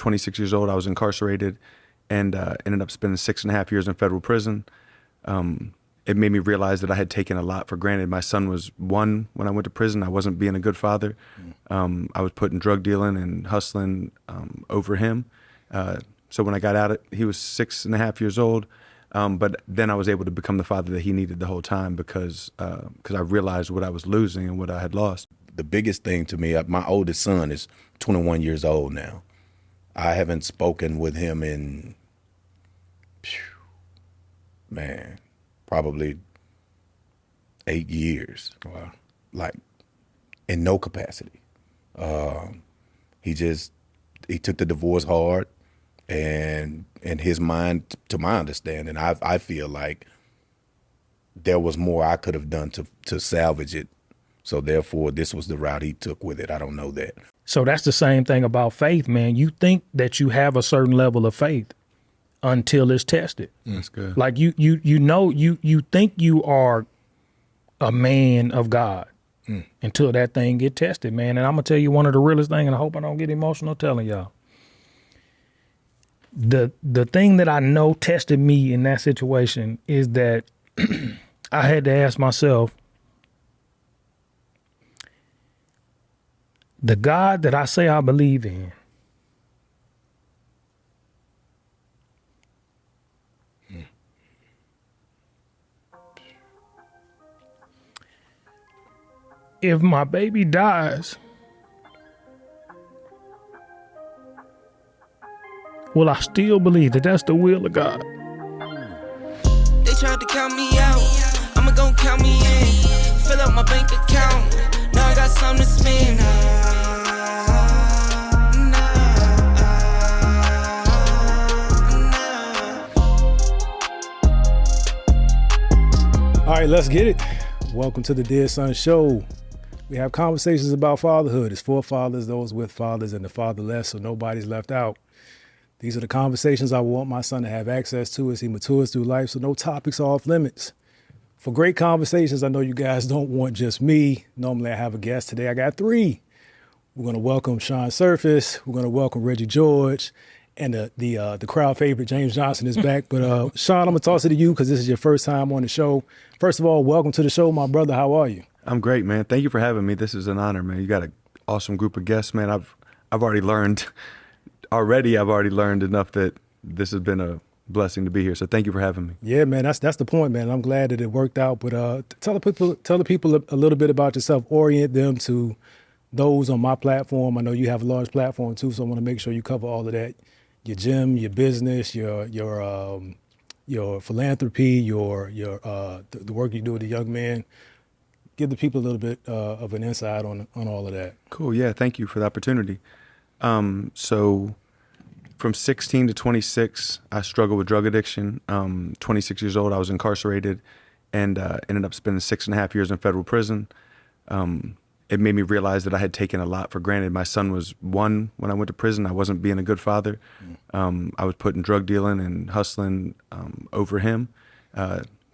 26 years old, I was incarcerated and ended up spending 6.5 years in federal prison. It made me realize that I had taken a lot for granted. My son was 1 when I went to prison. I wasn't being a good father. I was putting drug dealing and hustling over him. So when I got out, he was 6.5 years old. But then I was able to become the father that he needed the whole time because I realized what I was losing and what I had lost. The biggest thing to me, my oldest son is 21 years old now. I haven't spoken with him in, probably 8 years. Wow. Like, in no capacity. He took the divorce hard, and in his mind, to my understanding, I feel like there was more I could have done to salvage it. So therefore, this was the route he took with it. I don't know that. So that's the same thing about faith, man. You think that you have a certain level of faith until it's tested. That's good. Like you think you are a man of God until that thing get tested, man. And I'm gonna tell you one of the realest thing, and I hope I don't get emotional telling y'all. The thing that I know tested me in that situation is that I had to ask myself, the God that I say I believe in, if my baby dies, will I still believe that that's the will of God? They tried to count me out, I'ma gon' count me in. Fill up my bank account, now I got something to spend. All right, let's get it. Welcome to the Dear Son Show. We have conversations about fatherhood. It's for fathers, those with fathers, and the fatherless, so nobody's left out. These are the conversations I want my son to have access to as he matures through life, so no topics are off limits. For great conversations, I know you guys don't want just me. Normally I have a guest. Today I got 3. We're going to welcome Shawn Serfass. We're going to welcome Reggie George. And the crowd favorite, James Johnson, is back. But Shawn, I'm going to toss it to you because this is your first time on the show. First of all, welcome to the show, my brother. How are you? I'm great, man. Thank you for having me. This is an honor, man. You got an awesome group of guests, man. I've already learned enough that this has been a blessing to be here. So thank you for having me. Yeah, man, that's the point, man. I'm glad that it worked out. But tell the people a little bit about yourself. Orient them to those on my platform. I know you have a large platform too, so I want to make sure you cover all of that. Your gym, your business, your philanthropy, the work you do with the young men. Give the people a little bit of an insight on all of that. Cool. Yeah. Thank you for the opportunity. So from 16 to 26, I struggled with drug addiction. 26 years old, I was incarcerated and ended up spending 6.5 years in federal prison. It made me realize that I had taken a lot for granted. My son was 1 when I went to prison. I wasn't being a good father. I was putting drug dealing and hustling over him.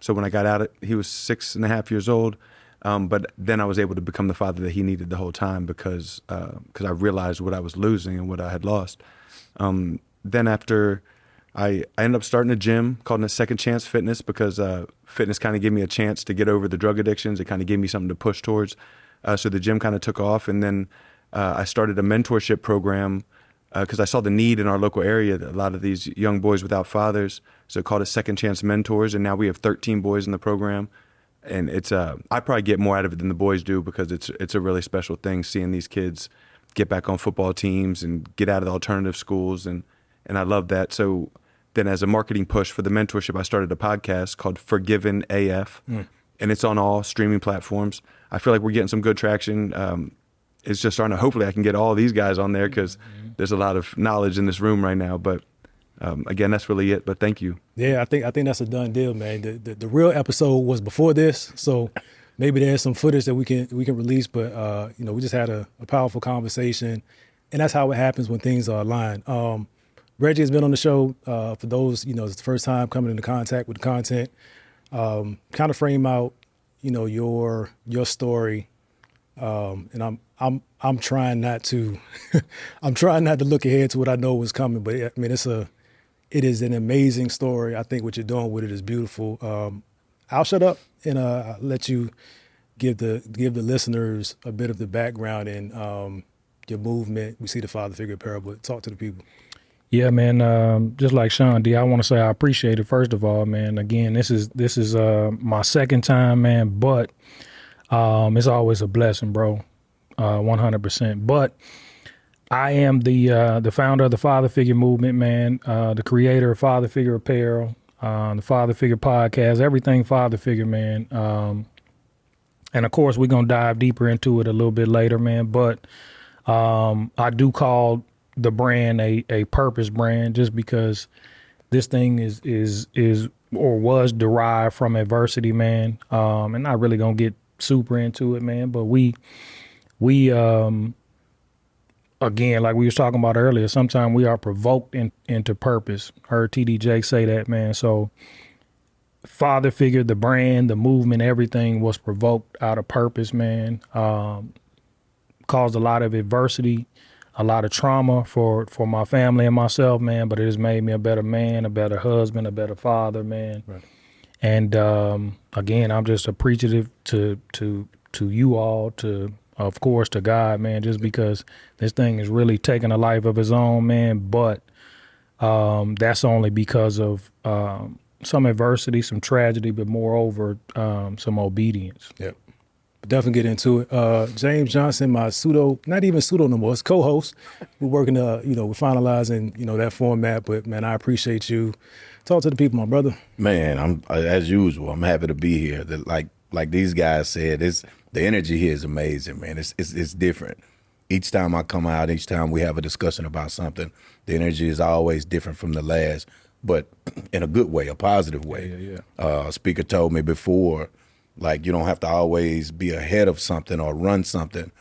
So when I got out, he was 6.5 years old. But then I was able to become the father that he needed the whole time because I realized what I was losing and what I had lost. Then after I ended up starting a gym, calling it Second Chance Fitness, because fitness kind of gave me a chance to get over the drug addictions. It kind of gave me something to push towards. So the gym kind of took off, and then I started a mentorship program because I saw the need in our local area, a lot of these young boys without fathers. So I called it Second Chance Mentors, and now we have 13 boys in the program. And it's I probably get more out of it than the boys do because it's a really special thing seeing these kids get back on football teams and get out of the alternative schools, and I love that. So then as a marketing push for the mentorship, I started a podcast called Forgiven AF, and it's on all streaming platforms. I feel like we're getting some good traction. It's just starting to, hopefully I can get all these guys on there because there's a lot of knowledge in this room right now. But again, that's really it. But thank you. Yeah, I think that's a done deal, man. The real episode was before this, so maybe there's some footage that we can release. But we just had a powerful conversation, and that's how it happens when things are aligned. Reggie has been on the show. For those, it's the first time coming into contact with the content. Kind of frame out, your story And I'm trying not to, I'm trying not to look ahead to what I know was coming. But I mean, it is an amazing story. I think what you're doing with it is beautiful. I'll shut up and let you give the listeners a bit of the background in your movement. We see the father figure parable. Talk to the people. Yeah, man. Just like Shawn D, I want to say I appreciate it. First of all, man. Again, this is my second time, man. But it's always a blessing, bro. 100%. But I am the founder of the Father Figure Movement, man. The creator of Father Figure Apparel, the Father Figure Podcast, everything Father Figure, man. And of course, we're gonna dive deeper into it a little bit later, man. But I do call the brand a purpose brand, just because this thing is or was derived from adversity, man. And not really gonna get super into it, man. But we again, like we was talking about earlier, sometimes we are provoked into purpose. Heard TD Jake say that, man. So Father Figure, the brand, the movement, everything was provoked out of purpose, man. Caused a lot of adversity, a lot of trauma for my family and myself, man. But it has made me a better man, a better husband, a better father, man. Right. And again, I'm just appreciative to you all, of course, to God, man, just because this thing is really taking a life of its own, man. But that's only because of some adversity, some tragedy, but moreover, some obedience. Yep. Definitely get into it. James Johnson, my not even pseudo no more, it's co-host. We're working we're finalizing, that format, but man, I appreciate you. Talk to the people, my brother. Man, I'm as usual. I'm happy to be here. Like these guys said, the energy here is amazing, man. It's different. Each time I come out, each time we have a discussion about something, the energy is always different from the last, but in a good way, a positive way. Yeah. Speaker told me before, like, you don't have to always be ahead of something or run something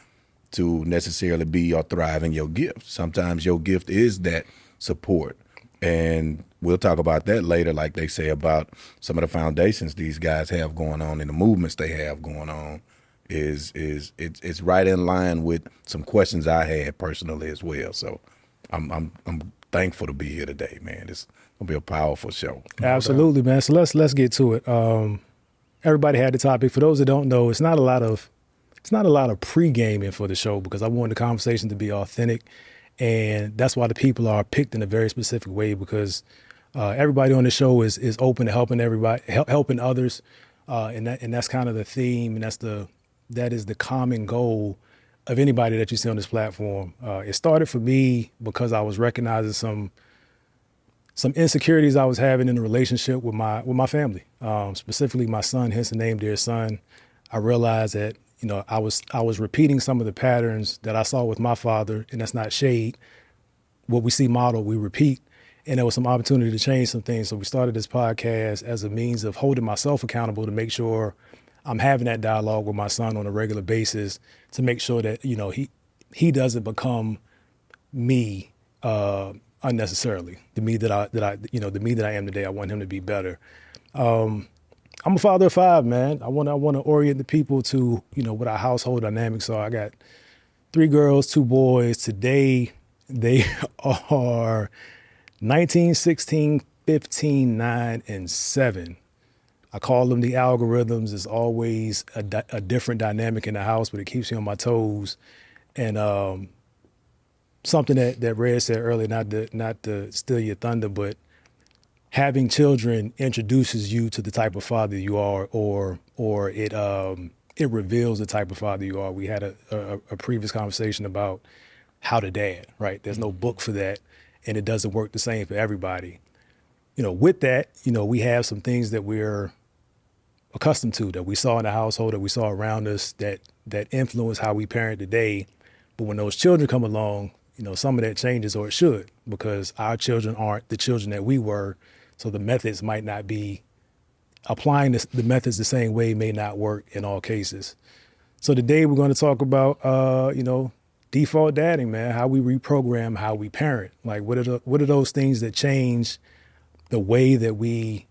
to necessarily be or thrive in your gift. Sometimes your gift is that support. And we'll talk about that later, like they say about some of the foundations these guys have going on and the movements they have going on. It's right in line with some questions I had personally as well. So I'm thankful to be here today, man. It's gonna be a powerful show. Absolutely, man. So let's get to it. Everybody had the topic. For those that don't know, it's not a lot of pre-gaming for the show, because I want the conversation to be authentic, and that's why the people are picked in a very specific way, because everybody on the show is open to helping everybody, helping others, and that's kind of the theme, and that is the common goal of anybody that you see on this platform. It started for me because I was recognizing some insecurities I was having in the relationship with my family, specifically my son, hence the name Dear Son. I realized that, I was repeating some of the patterns that I saw with my father, and that's not shade. What we see modeled, we repeat, and there was some opportunity to change some things. So we started this podcast as a means of holding myself accountable to make sure I'm having that dialogue with my son on a regular basis, to make sure that, he doesn't become me, unnecessarily. The me that I am today. I want him to be better. I'm a father of 5, man. I want to orient the people to, what our household dynamics are. I got 3 girls, 2 boys. Today, they are 19, 16, 15, 9, and 7. I call them the algorithms. It's always a different dynamic in the house, but it keeps me on my toes. And something that Red said earlier, not to steal your thunder, but having children introduces you to the type of father you are, or it reveals the type of father you are. We had a previous conversation about how to dad, right? There's no book for that, and it doesn't work the same for everybody. With that, we have some things that we're accustomed to, that we saw in the household, that we saw around us, that influence how we parent today. But when those children come along, some of that changes, or it should, because our children aren't the children that we were. So the methods might not be, applying the methods the same way may not work in all cases. So today we're going to talk about, default dadding, man, how we reprogram, how we parent. Like, what are those things that change the way that we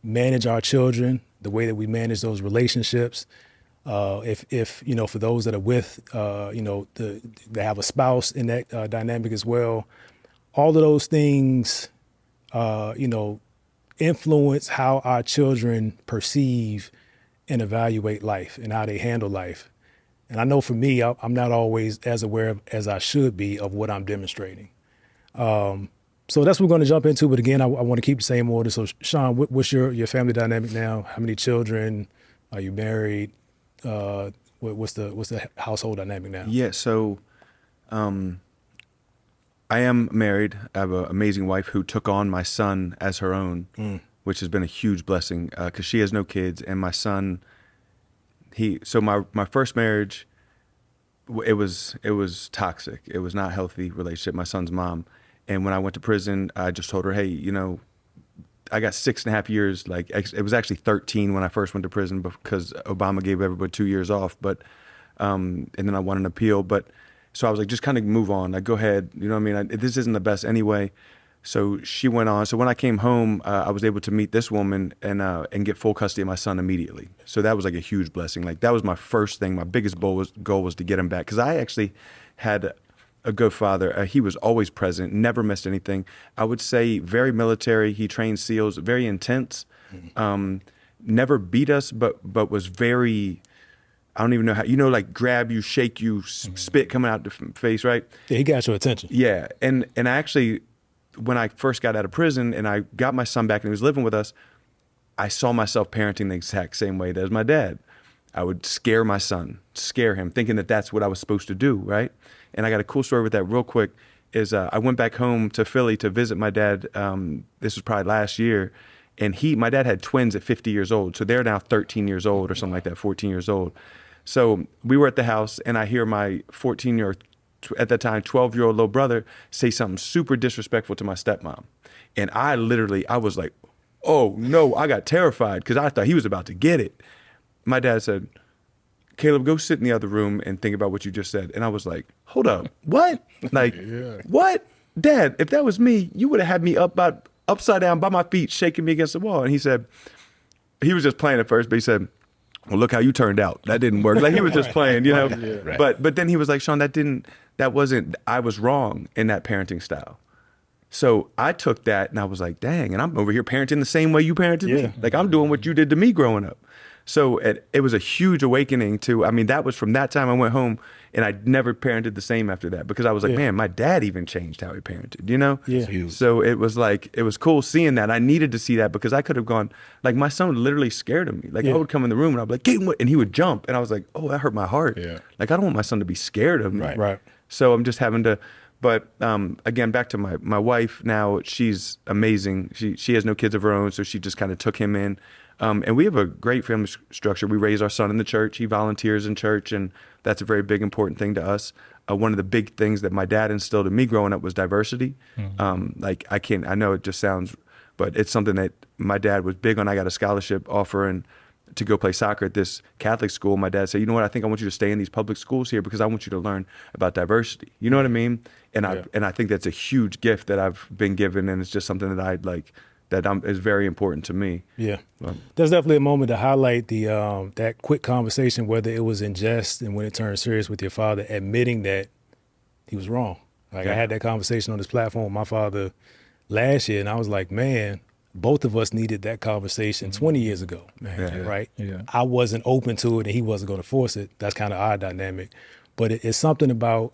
manage our children, the way that we manage those relationships, If for those that are with, they have a spouse in that dynamic as well. All of those things, influence how our children perceive and evaluate life and how they handle life. And I know for me, I'm not always as aware as I should be of what I'm demonstrating. So that's what we're going to jump into. But again, I want to keep the same order. So Shawn, what's your family dynamic now? How many children? Are you married? What's the household dynamic now? Yeah, so I am married. I have an amazing wife who took on my son as her own, which has been a huge blessing because she has no kids. And my son, my first marriage, it was toxic. It was not a healthy relationship, my son's mom. And when I went to prison, I just told her, hey, I got 6.5 years. Like it was actually 13 when I first went to prison because Obama gave everybody 2 years off. But and then I won an appeal. But so I was like, just kind of move on. Like, go ahead. You know what I mean? This isn't the best anyway. So she went on. So when I came home, I was able to meet this woman and get full custody of my son immediately. So that was like a huge blessing. Like that was my first thing. My biggest goal was to get him back because I actually had a good father. He was always present, never missed anything. I would say very military. He trained SEALs, very intense. Never beat us, but was very. I don't even know how, like grab you, shake you, spit coming out the face, right? Yeah, he got your attention. Yeah. And I actually, when I first got out of prison and I got my son back and he was living with us, I saw myself parenting the exact same way as my dad. I would scare my son, scare him, thinking that that's what I was supposed to do, right? And I got a cool story with that real quick is I went back home to Philly to visit my dad. This was probably last year. And my dad had twins at 50 years old. So they're now 13 years old or something like that, 14 years old. So we were at the house and I hear my 14-year-old, at that time, 12-year-old little brother say something super disrespectful to my stepmom. And I was like, oh no, I got terrified because I thought he was about to get it. My dad said, Caleb, go sit in the other room and think about what you just said. And I was like, hold up, what? Like, what? Dad, if that was me, you would have had me upside down by my feet, shaking me against the wall. And he said, he was just playing at first, but he said, well, look how you turned out. That didn't work. Like he was just playing, Right. But then he was like, Shawn, I was wrong in that parenting style. So I took that and I was like, dang, and I'm over here parenting the same way you parented me. Like I'm doing what you did to me growing up. So it was a huge awakening that was from that time I went home and I never parented the same after that because I was like, man, my dad even changed how he parented, Yeah. So it was like, it was cool seeing that. I needed to see that because I could have gone, like my son literally scared of me. Like I would come in the room and I'd be like, Gaten, and he would jump. And I was like, oh, that hurt my heart. Yeah. Like I don't want my son to be scared of me. Right. So I'm just having to, but again, back to my wife now, she's amazing. She has no kids of her own. So she just kind of took him in. And we have a great family structure. We raise our son in the church. He volunteers in church, and that's a very big, important thing to us. One of the big things that my dad instilled in me growing up was diversity. I know it just sounds, but it's something that my dad was big on. I got a scholarship offer and to go play soccer at this Catholic school. My dad said, you know what, I think I want you to stay in these public schools here because I want you to learn about diversity. You know what I mean? And I think that's a huge gift that I've been given, and it's just something that I'd like, is very important to me. Yeah. There's definitely a moment to highlight that quick conversation, whether it was in jest and when it turned serious with your father, admitting that he was wrong. Like I had that conversation on this platform with my father last year, and I was like, man, both of us needed that conversation 20 years ago, right? Yeah. I wasn't open to it and he wasn't going to force it. That's kind of our dynamic. But it's something about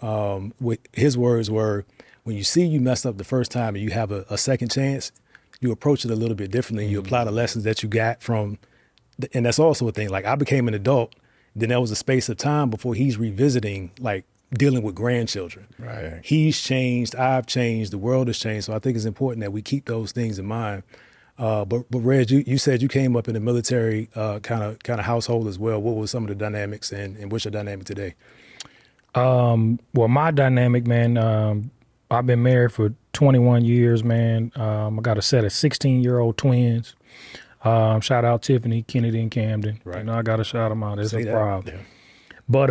what his words were, when you see you messed up the first time and you have a second chance, you approach it a little bit differently. You apply the lessons that you got from, and that's also a thing. Like I became an adult, then there was a space of time before he's revisiting, like dealing with grandchildren. Right. He's changed, I've changed, the world has changed. So I think it's important that we keep those things in mind. But Reg, you said you came up in a military kind of household as well. What were some of the dynamics and what's your dynamic today? Well, my dynamic, man, I've been married for 21 years, man. I got a set of 16-year-old twins. Shout out Tiffany, Kennedy, and Camden. Right. I got to shout them out. It's Say a that. problem. Yeah. But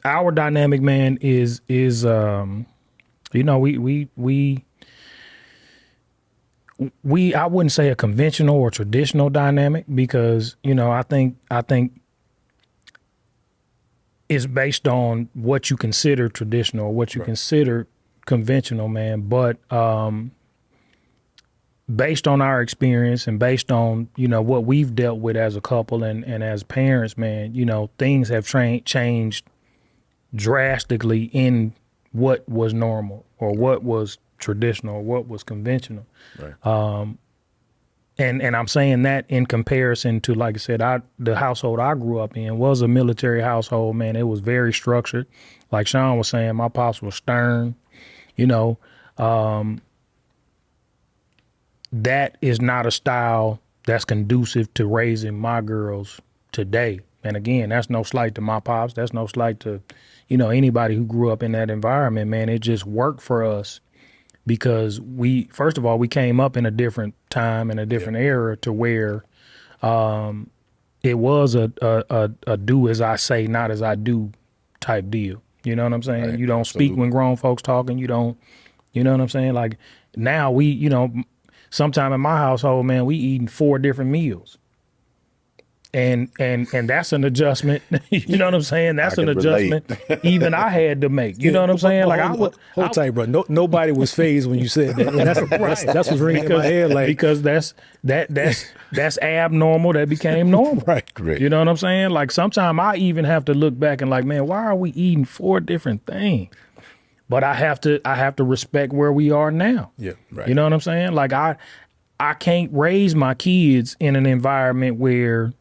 our dynamic, man, is I wouldn't say a conventional or traditional dynamic because I think is based on what you consider traditional or what you consider conventional, man. But based on our experience and based on, you know, what we've dealt with as a couple and as parents, man, you know, things have changed drastically in what was normal or what was traditional or what was conventional. Right. And I'm saying that in comparison to, like I said, the household I grew up in was a military household, man. It was very structured. Like Shawn was saying, my pops was stern, you know. That is not a style that's conducive to raising my girls today. And again, that's no slight to my pops. That's no slight to, you know, anybody who grew up in that environment, man. It just worked for us because first of all, we came up in a different time and a different era to where it was a do as I say, not as I do type deal. You know what I'm saying? Right. You don't speak when grown folks talking. You don't, you know what I'm saying? Like now we, you know, sometime in my household, man, we eating 4 different meals. And that's an adjustment. You know what I'm saying? That's an adjustment even I had to make. You know what I'm saying? Like hold tight, bro. Nobody was phased when you said that. And that's what's ringing in my head. Like, because that's abnormal. That became normal. Right. Correct. You know what I'm saying? Like sometimes I even have to look back and like, man, why are we eating 4 different things? But I have to respect where we are now. Yeah. Right. You know what I'm saying? Like I can't raise my kids in an environment where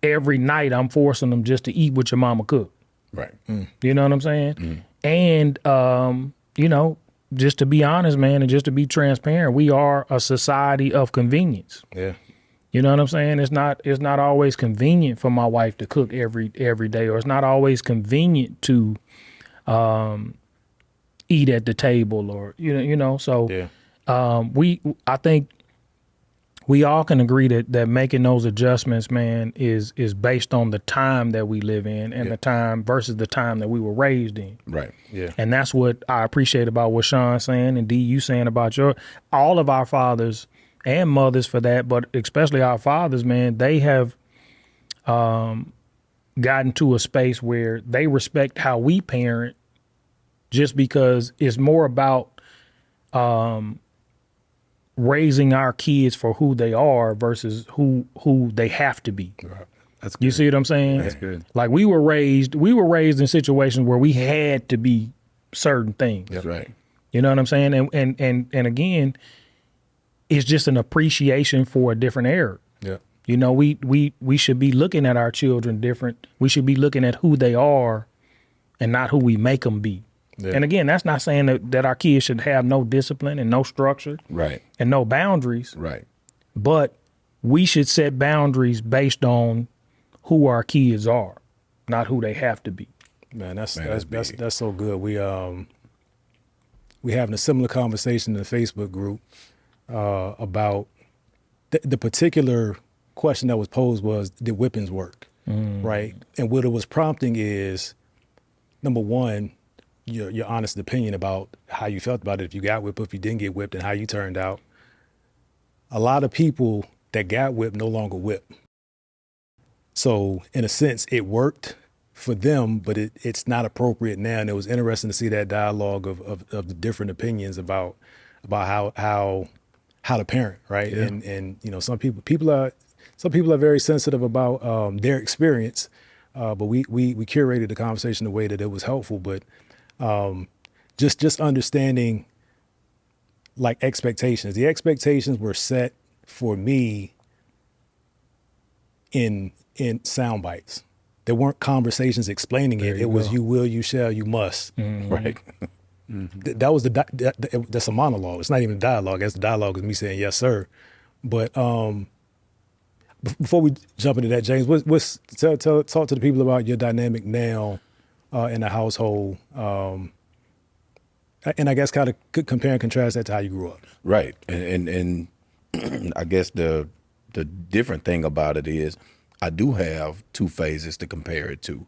every night I'm forcing them just to eat what your mama cooked. Right. You know what I'm saying? And you know, just to be honest, man, and just to be transparent, we are a society of convenience. Yeah. You know what I'm saying? It's not always convenient for my wife to cook every day, or it's not always convenient to eat at the table, or you know. So I think we all can agree that making those adjustments, man, is based on the time that we live in and the time versus the time that we were raised in. Right. Yeah. And that's what I appreciate about what Shawn's saying and D, you saying about all of our fathers and mothers for that, but especially our fathers, man, they have gotten to a space where they respect how we parent just because it's more about raising our kids for who they are versus who they have to be. Right. That's good. You see what I'm saying? That's good. Like we were raised in situations where we had to be certain things. That's right. You know what I'm saying? And again, it's just an appreciation for a different era. Yeah. You know, we should be looking at our children different. We should be looking at who they are and not who we make them be. Yeah. And again, that's not saying that our kids should have no discipline and no structure, right, and no boundaries, right. But we should set boundaries based on who our kids are, not who they have to be. Man, that's so good. We having a similar conversation in the Facebook group about the particular question that was posed was, did whippings work? Right, and what it was prompting is, number one, your honest opinion about how you felt about it, if you got whipped, if you didn't get whipped, and how you turned out. A lot of people that got whipped no longer whip. So in a sense, it worked for them, but it's not appropriate now. And it was interesting to see that dialogue of the different opinions about how to parent, right? Yeah. And you know, some people are very sensitive about their experience, but we curated the conversation in a way that it was helpful. But just understanding like expectations. The expectations were set for me in sound bites. There weren't conversations explaining it. It was you will, you shall, you must. Mm-hmm. Right. Mm-hmm. That was that's a monologue. It's not even a dialogue. That's the dialogue is me saying yes, sir. But before we jump into that, James, talk to the people about your dynamic now in the household. And I guess kind of compare and contrast that to how you grew up. Right. And I guess the different thing about it is I do have 2 phases to compare it to.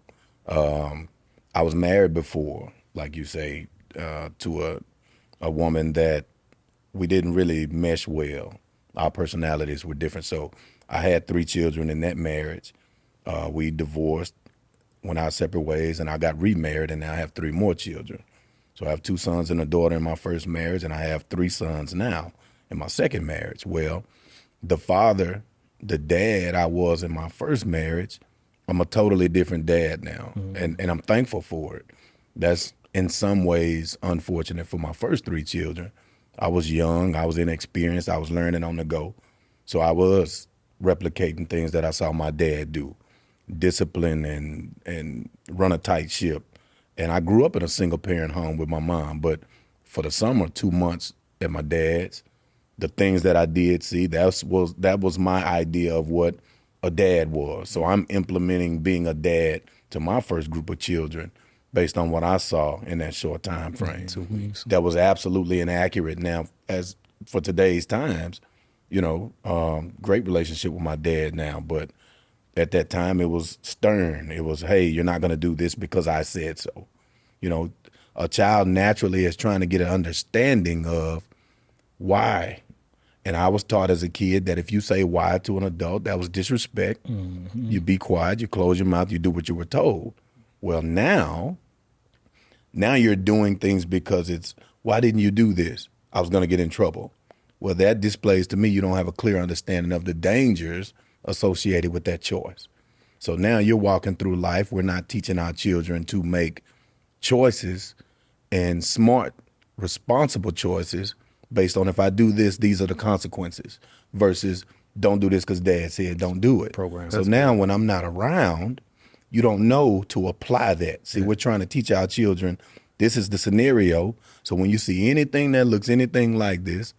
I was married before, like you say, to a woman that we didn't really mesh well. Our personalities were different. So I had 3 children in that marriage. We divorced. went our separate ways, and I got remarried, and now I have 3 more children. So I have 2 sons and a daughter in my first marriage, and I have 3 sons now in my second marriage. Well, the dad I was in my first marriage, I'm a totally different dad now, and I'm thankful for it. That's in some ways unfortunate for my first 3 children. I was young, I was inexperienced, I was learning on the go. So I was replicating things that I saw my dad do, discipline and run a tight ship. And I grew up in a single parent home with my mom, but for the summer, 2 months at my dad's, the things that I did see, that was my idea of what a dad was. So I'm implementing being a dad to my first group of children based on what I saw in that short time frame. 2 weeks. That was absolutely inaccurate. Now, as for today's times, great relationship with my dad now, but at that time it was stern. It was, hey, you're not going to do this because I said so. A child naturally is trying to get an understanding of why. And I was taught as a kid that if you say why to an adult, that was disrespect. Mm-hmm. You be quiet, you close your mouth, you do what you were told. Well, now you're doing things because it's, why didn't you do this? I was going to get in trouble. Well, that displays to me you don't have a clear understanding of the dangers associated with that choice. So now you're walking through life. We're not teaching our children to make choices and smart, responsible choices based on if I do this, these are the consequences, versus don't do this because dad said don't do it. Program. So now when I'm not around, you don't know to apply that. See, we're trying to teach our children, this is the scenario. So when you see anything that looks anything like this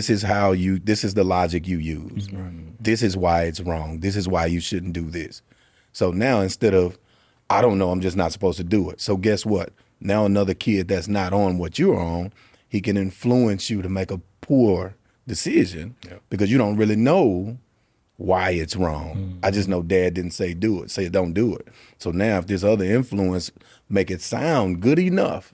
is the logic you use. Right. This is why it's wrong. This is why you shouldn't do this. So now instead of, I don't know, I'm just not supposed to do it. So guess what? Now another kid that's not on what you're on, he can influence you to make a poor decision because you don't really know why it's wrong. Mm-hmm. I just know dad didn't say do it, say don't do it. So now if this other influence make it sound good enough,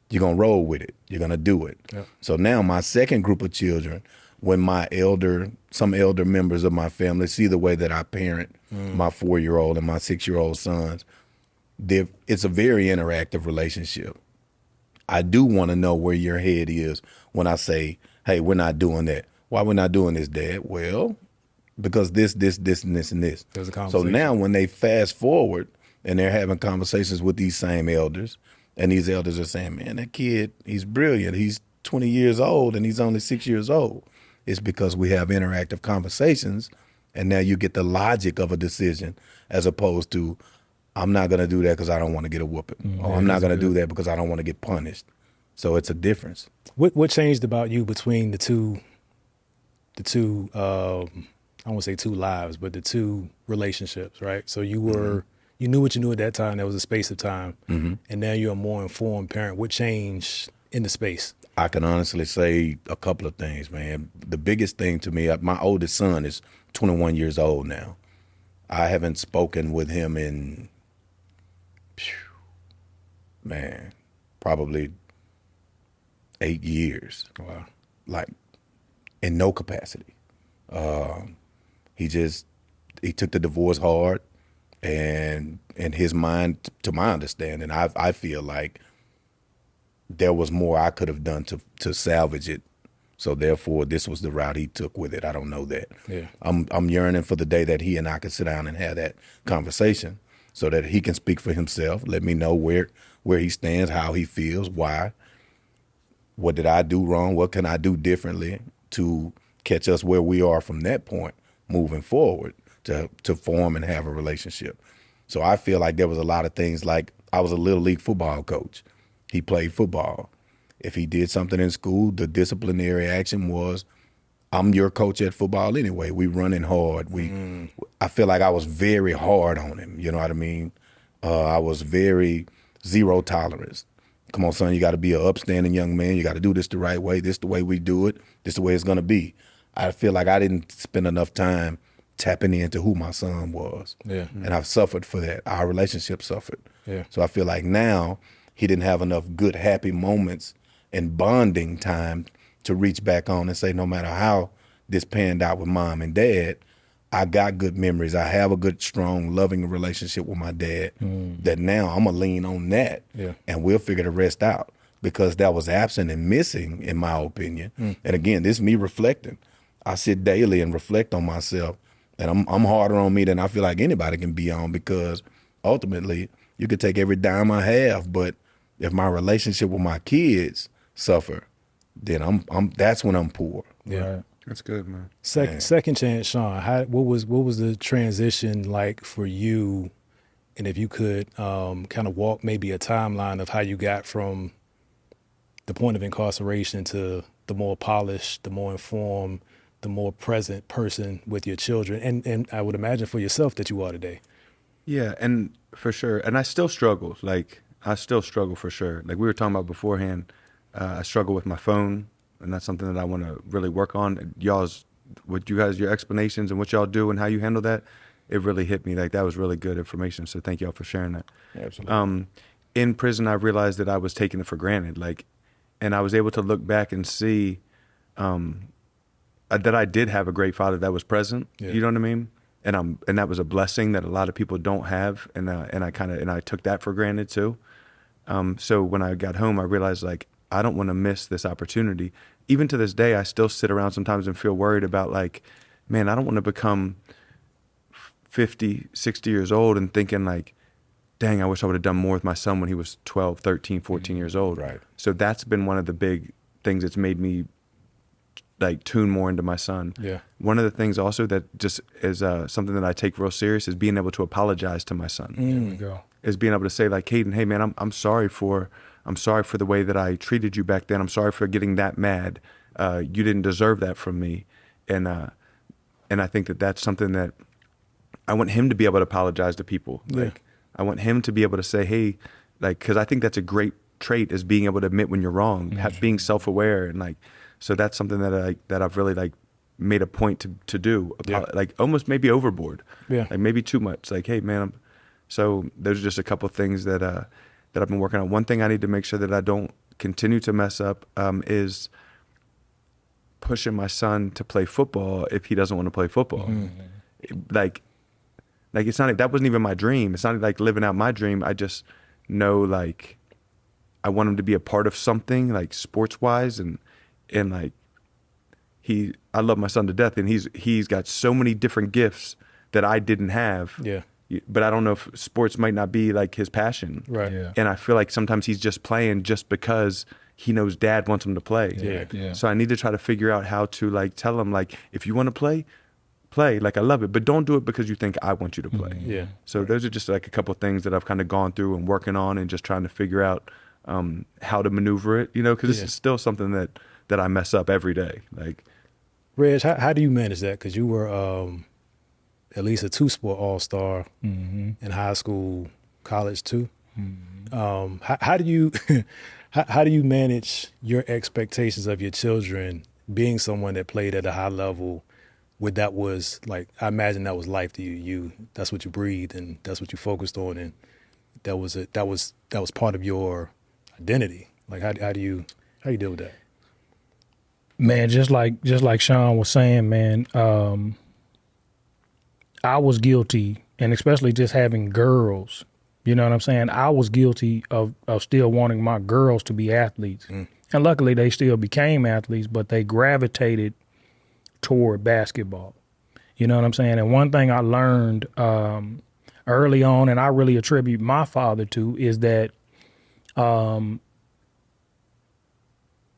you're going to roll with it. You're going to do it. Yep. So now my second group of children, when some elder members of my family see the way that I parent my 4-year-old and my 6-year-old sons, it's a very interactive relationship. I do want to know where your head is when I say, hey, we're not doing that. Why we're not doing this, Dad? Well, because this, and this, and this. There's a conversation. So now when they fast forward and they're having conversations with these same elders, and these elders are saying, man, that kid, he's brilliant. He's 20 years old and he's only 6 years old. It's because we have interactive conversations, and now you get the logic of a decision as opposed to, I'm not going to do that because I don't want to get a whooping, or I'm not going to do that because I don't want to get punished. So it's a difference. What changed about you between the two I won't say 2 lives, but the 2 relationships, right? So you were, you knew what you knew at that time. There was a space of time, and now you're a more informed parent. What changed in the space? I can honestly say a couple of things, man. The biggest thing to me, my oldest son is 21 years old now. I haven't spoken with him in, probably 8 years. Wow. Like, in no capacity. He took the divorce hard, and in his mind, to my understanding, I feel like there was more I could have done to salvage it. So therefore, this was the route he took with it. I don't know that. Yeah. I'm yearning for the day that he and I can sit down and have that conversation so that he can speak for himself, let me know where he stands, how he feels, why, what did I do wrong, what can I do differently to catch us where we are from that point moving forward to form and have a relationship. So I feel like there was a lot of things, like I was a little league football coach. He played football. If he did something in school, the disciplinary action was, I'm your coach at football anyway. We running hard. I feel like I was very hard on him. You know what I mean? I was very zero tolerance. Come on, son, you got to be an upstanding young man. You got to do this the right way. This the way we do it. This the way it's going to be. I feel like I didn't spend enough time tapping into who my son was. Yeah. And I've suffered for that. Our relationship suffered. Yeah. So I feel like now he didn't have enough good, happy moments and bonding time to reach back on and say, no matter how this panned out with mom and dad, I got good memories. I have a good, strong, loving relationship with my dad that now I'm going to lean on that and we'll figure the rest out because that was absent and missing, in my opinion. And again, this is me reflecting. I sit daily and reflect on myself, and I'm harder on me than I feel like anybody can be on because ultimately you could take every dime I have, but if my relationship with my kids suffer, then I'm that's when I'm poor. Yeah. Right. That's good, man. Second chance, Shawn. What was the transition like for you? And if you could kind of walk maybe a timeline of how you got from the point of incarceration to the more polished, the more informed, the more present person with your children, and I would imagine for yourself that you are today. Yeah, and for sure. And I still struggle. Like, I still struggle for sure. Like we were talking about beforehand, I struggle with my phone, and that's something that I want to really work on. Your explanations and what y'all do and how you handle that, it really hit me. Like, that was really good information. So thank y'all for sharing that. Absolutely. In prison, I realized that I was taking it for granted. Like, and I was able to look back and see that I did have a great father that was present. Yeah. You know what I mean? And that was a blessing that a lot of people don't have. And I took that for granted too. So when I got home, I realized, like, I don't want to miss this opportunity. Even to this day, I still sit around sometimes and feel worried about, like, man, I don't want to become 50, 60 years old and thinking like, dang, I wish I would have done more with my son when he was 12, 13, 14 years old. Right. So that's been one of the big things that's made me like tune more into my son. Yeah. One of the things also that just is something that I take real serious is being able to apologize to my son. There we go. Is being able to say, like, Caden, hey man, I'm sorry for the way that I treated you back then. I'm sorry for getting that mad. You didn't deserve that from me. And I think that that's something that I want him to be able to apologize to people. Yeah. Like, I want him to be able to say, hey, like, because I think that's a great trait, is being able to admit when you're wrong, being self-aware, and like, so that's something that I've really like made a point to do. Yeah. Like almost maybe overboard, Yeah. like maybe too much. Like, hey man, so those are just a couple of things that I've been working on. One thing I need to make sure that I don't continue to mess up is pushing my son to play football if he doesn't want to play football. Like it's not, that wasn't even my dream. It's not like living out my dream. I just know, like, I want him to be a part of something, like, sports wise, and like, I love my son to death, and he's got so many different gifts that I didn't have. Yeah. But I don't know if sports might not be like his passion. Right. Yeah. And I feel like sometimes he's just playing just because he knows dad wants him to play. Yeah. Yeah. So I need to try to figure out how to, like, tell him, like, if you want to play. Like, I love it, but don't do it because you think I want you to play. Yeah. So those are just like a couple of things that I've kind of gone through and working on, and just trying to figure out how to maneuver it, because this is still something that I mess up every day. Like, Reg, how do you manage that? Because you were at least a two-sport all-star in high school, college too. How do you how do you manage your expectations of your children being someone that played at a high level? That was like, I imagine that was life to you. That's what you breathed, and that's what you focused on, and that was part of your identity. Like, how do you deal with that? Man, just like Shawn was saying, man, I was guilty, and especially just having girls, you know what I'm saying? I was guilty of still wanting my girls to be athletes. And luckily they still became athletes, but they gravitated toward basketball. You know what I'm saying? And one thing I learned early on, and I really attribute my father to, is that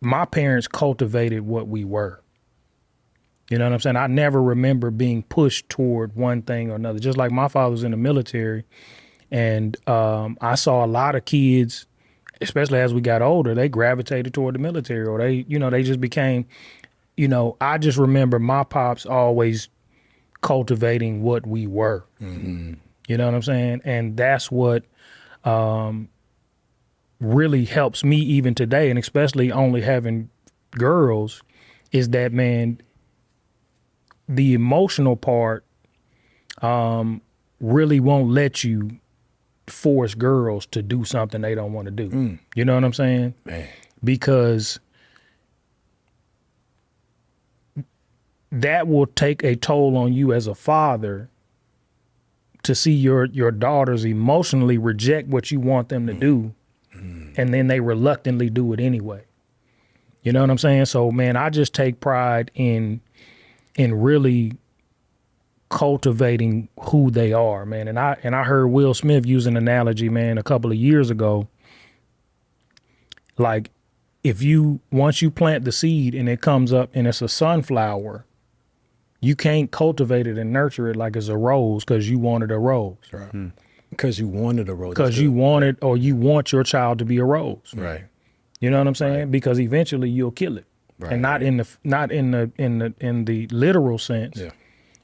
my parents cultivated what we were. You know what I'm saying? I never remember being pushed toward one thing or another. Just like my father was in the military, and I saw a lot of kids, especially as we got older, they gravitated toward the military, or they just became, I just remember my pops always cultivating what we were. You know what I'm saying? And that's what really helps me even today, and especially only having girls, is that, man, the emotional part really won't let you force girls to do something they don't want to do. You know what I'm saying? Man. Because that will take a toll on you as a father to see your daughters emotionally reject what you want them to do, and then they reluctantly do it anyway. You know what I'm saying? So, man, I just take pride in really cultivating who they are, man. And I heard Will Smith use an analogy, man, a couple of years ago. Like, once you plant the seed and it comes up and it's a sunflower, you can't cultivate it and nurture it like it's a rose because you wanted a rose. Right. Because you wanted a rose. Because you wanted, or you want your child to be a rose. Right. You know what I'm saying? Right. Because eventually you'll kill it. Right. And not in the literal sense,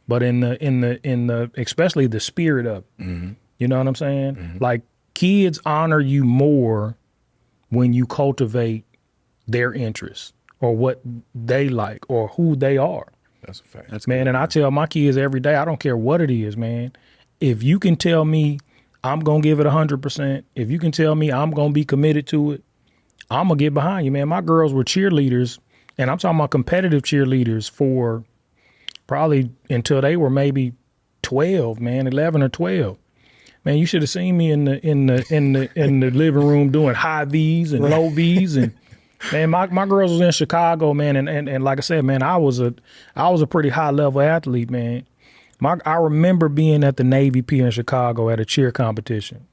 but in the especially the spirit of it. Mm-hmm. You know what I'm saying? Mm-hmm. Like, kids honor you more when you cultivate their interests or what they like or who they are. That's a fact. That's man, good, and I tell my kids every day, I don't care what it is, man. If you can tell me I'm going to give it 100%, if you can tell me I'm going to be committed to it, I'm going to get behind you, man. My girls were cheerleaders, and I'm talking about competitive cheerleaders for probably until they were maybe 12, man, 11 or 12. Man, you should have seen me in the living room doing high V's and low V's, and man, my girls was in Chicago, man, and like I said, man, I was a pretty high level athlete, man. I remember being at the Navy Pier in Chicago at a cheer competition,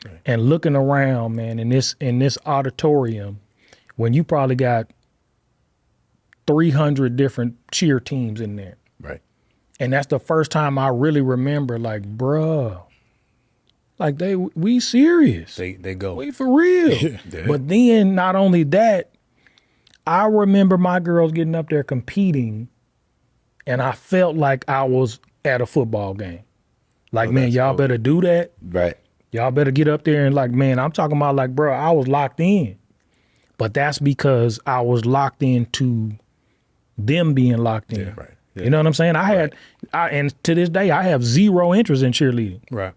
right, and looking around, man, in this auditorium, when you probably got 300 different cheer teams in there, right, and that's the first time I really remember, like, bruh. Like, we serious. They go. We for real. Yeah. But then not only that, I remember my girls getting up there competing, and I felt like I was at a football game. Like, man, y'all better do that. Right. Y'all better get up there and, like, man, I'm talking about, like, bro, I was locked in. But that's because I was locked into them being locked in. Yeah, right. Yeah. You know what I'm saying? And to this day, I have zero interest in cheerleading. Right.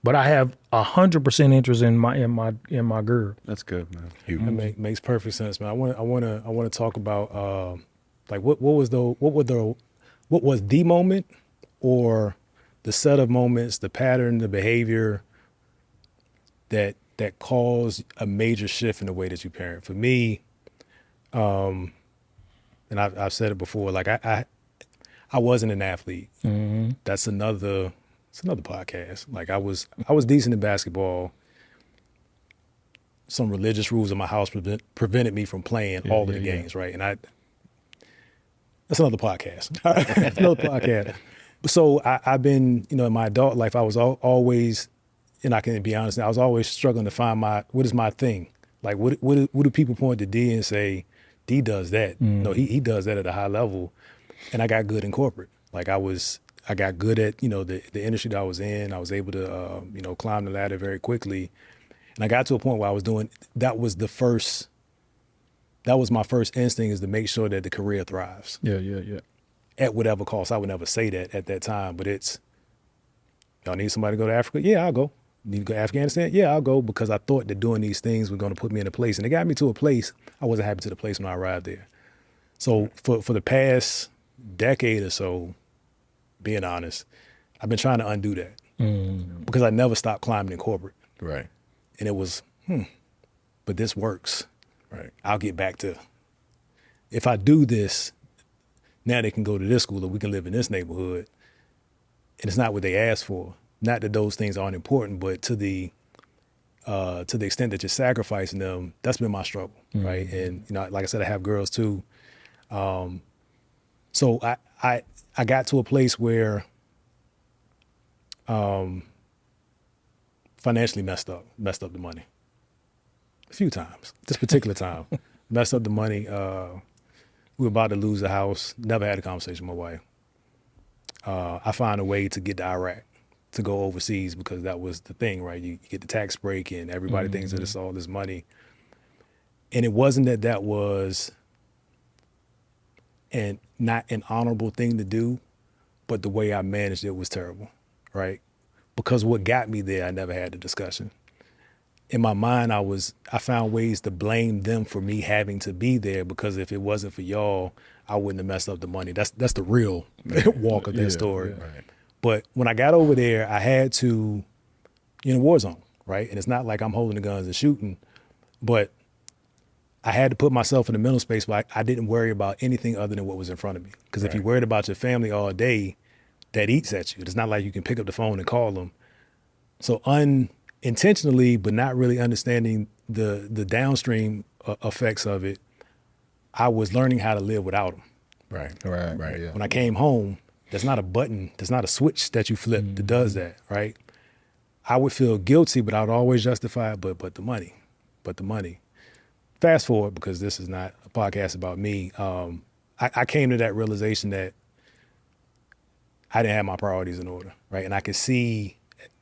But I have 100% interest in my girl. That's good, man. That makes perfect sense, man. I want to talk about like what was the moment or the set of moments, the pattern, the behavior that caused a major shift in the way that you parent. For me, and I've said it before, like I wasn't an athlete. Mm-hmm. That's another. It's another podcast. Like, I was decent in basketball. Some religious rules in my house prevented me from playing all of the games, right? And that's another podcast. That's another podcast. So I've been, in my adult life, I was always, and I can be honest, I was always struggling to find what is my thing. Like, what do people point to D and say, D does that? Mm. No, he does that at a high level. And I got good in corporate. Like, I got good at, the industry that I was in. I was able to, climb the ladder very quickly. And I got to a point where I was that was my first instinct, is to make sure that the career thrives. Yeah. At whatever cost. I would never say that at that time, but y'all need somebody to go to Africa? Yeah, I'll go. Need to go to Afghanistan? Yeah, I'll go, because I thought that doing these things were going to put me in a place. And it got me to a place. I wasn't happy to the place when I arrived there. So for the past decade or so, being honest, I've been trying to undo that because I never stopped climbing in corporate. Right. And it was, but this works. Right. I'll get back to, if I do this, now they can go to this school or we can live in this neighborhood. And it's not what they asked for. Not that those things aren't important, but to the extent that you're sacrificing them, that's been my struggle. Mm-hmm. Right. And, like I said, I have girls too. So I got to a place where financially messed up the money a few times. This particular time, messed up the money. We were about to lose the house. Never had a conversation with my wife. I found a way to get to Iraq, to go overseas, because that was the thing, right? You get the tax break and everybody thinks that it's all this money. And it wasn't that was not an honorable thing to do, but the way I managed it was terrible, right? Because what got me there, I never had the discussion. in my mind, I found ways to blame them for me having to be there, because if it wasn't for y'all, I wouldn't have messed up the money. That's the real walk of that story. Right. But when I got over there, I had to, in a war zone, right? And it's not like I'm holding the guns and shooting, but I had to put myself in the mental space where I didn't worry about anything other than what was in front of me. Because if you worried about your family all day, that eats at you. It's not like you can pick up the phone and call them. So unintentionally, but not really understanding the downstream effects of it, I was learning how to live without them. Right. Yeah. When I came home, there's not a button, there's not a switch that you flip that does that, right? I would feel guilty, but I would always justify it, but the money. Fast forward, because this is not a podcast about me. I came to that realization that I didn't have my priorities in order, right? And I could see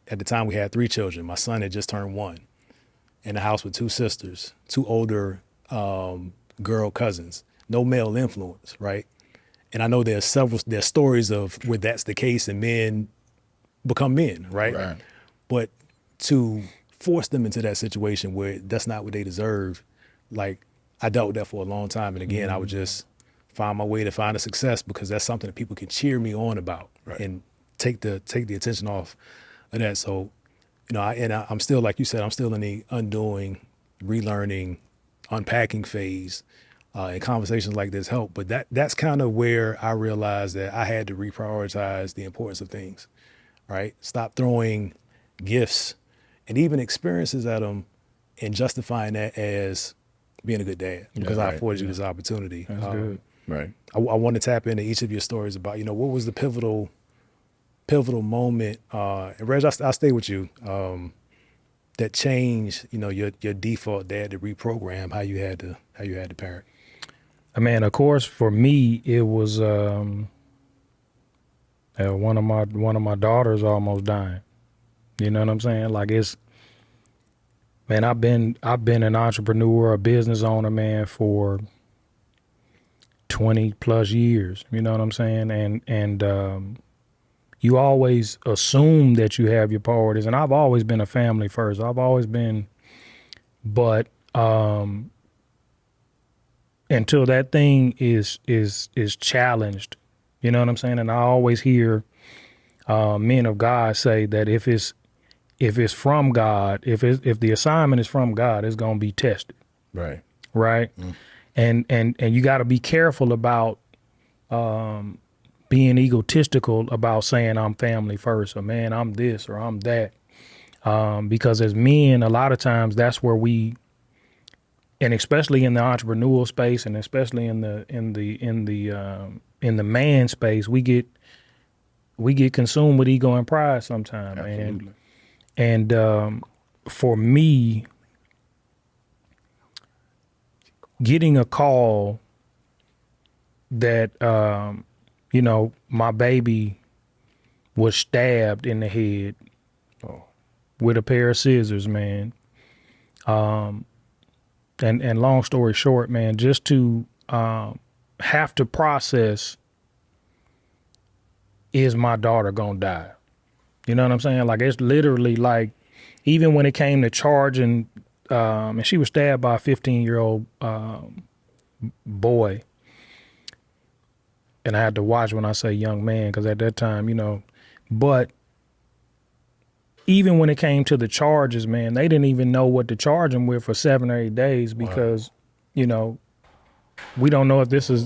at the time we had 3 children. My son had just turned 1, in a house with 2 sisters, 2 older girl cousins, no male influence, right? And I know there's stories of where that's the case and men become men, right? But to force them into that situation where that's not what they deserve, like, I dealt with that for a long time. And again, I would just find my way to find a success, because that's something that people can cheer me on about and take the attention off of that. So, I'm still, like you said, I'm still in the undoing, relearning, unpacking phase, and conversations like this help. But that's kind of where I realized that I had to reprioritize the importance of things, right? Stop throwing gifts and even experiences at them and justifying that as being a good dad, because I afforded you this opportunity. That's good. Right. I want to tap into each of your stories about, what was the pivotal moment, and Reg, I'll stay with you, that changed, your default dad to reprogram how you had to parent. Man, of course, for me, it was one of my daughters almost dying. You know what I'm saying? Like, man, I've been an entrepreneur, a business owner, man, for 20 plus years. You know what I'm saying? And you always assume that you have your priorities, and I've always been a family first. I've always been, but until that thing is challenged, you know what I'm saying? And I always hear men of God say that if it's from God, if the assignment is from God, it's gonna be tested. Right. Right. And you got to be careful about being egotistical about saying I'm family first, or man, I'm this or I'm that, because as men, a lot of times that's where we, and especially in the entrepreneurial space, and especially in the man space, we get consumed with ego and pride sometimes. Absolutely. And for me, getting a call that my baby was stabbed in the head with a pair of scissors, man. And long story short, man, just to have to process, is my daughter gonna die? You know what I'm saying? Like, it's literally like, even when it came to charging, and she was stabbed by a 15-year-old boy. And I had to watch when I say young man, because at that time, but even when it came to the charges, man, they didn't even know what to charge him with for 7 or 8 days, because, we don't know if this is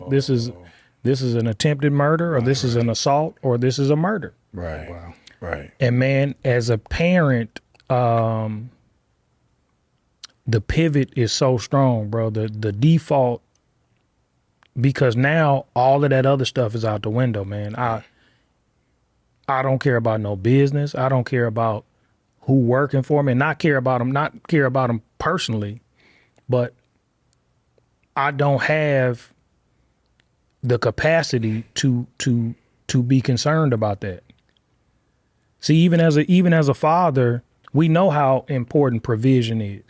an attempted murder, or this is an assault, or this is a murder. Right. Wow. Right. And man, as a parent, the pivot is so strong, bro. The default, because now all of that other stuff is out the window, man. I don't care about no business. I don't care about who working for me, and not care about them personally, but I don't have the capacity to be concerned about that. See, even as a father, we know how important provision is,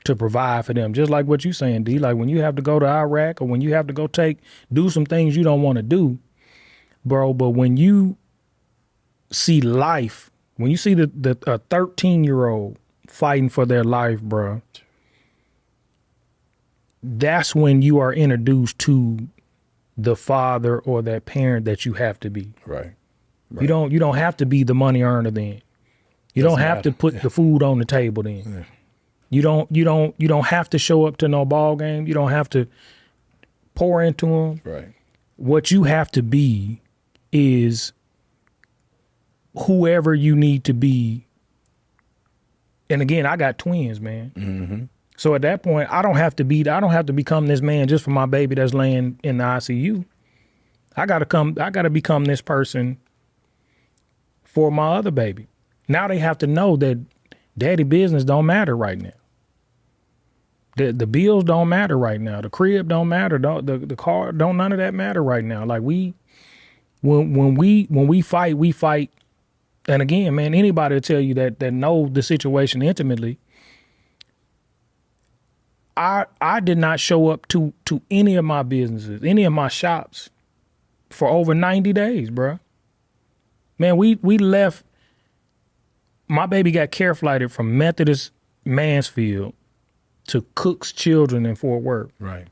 to provide for them. Just like what you're saying, D, like when you have to go to Iraq, or when you have to go do some things you don't want to do, bro. But when you see life, when you see the 13-year-old fighting for their life, bro, that's when you are introduced to the father or that parent that you have to be. Right. You don't have to be the money earner then. You don't have to put the food on the table then. Yeah. You don't have to show up to no ball game. You don't have to pour into them. Right. What you have to be is whoever you need to be. And again, I got twins, man. Mm-hmm. So at that point, I don't have to become this man just for my baby that's laying in the ICU. I gotta become this person for my other baby. Now they have to know that daddy business don't matter right now. The bills don't matter right now. The crib don't matter. The car don't, none of that matter right now. Like when we fight. And again, man, anybody will tell you that know the situation intimately. I did not show up to any of my businesses, any of my shops for over 90 days, bro. Man, we left. My baby got care flighted from Methodist Mansfield to Cook's Children in Fort Worth. Right.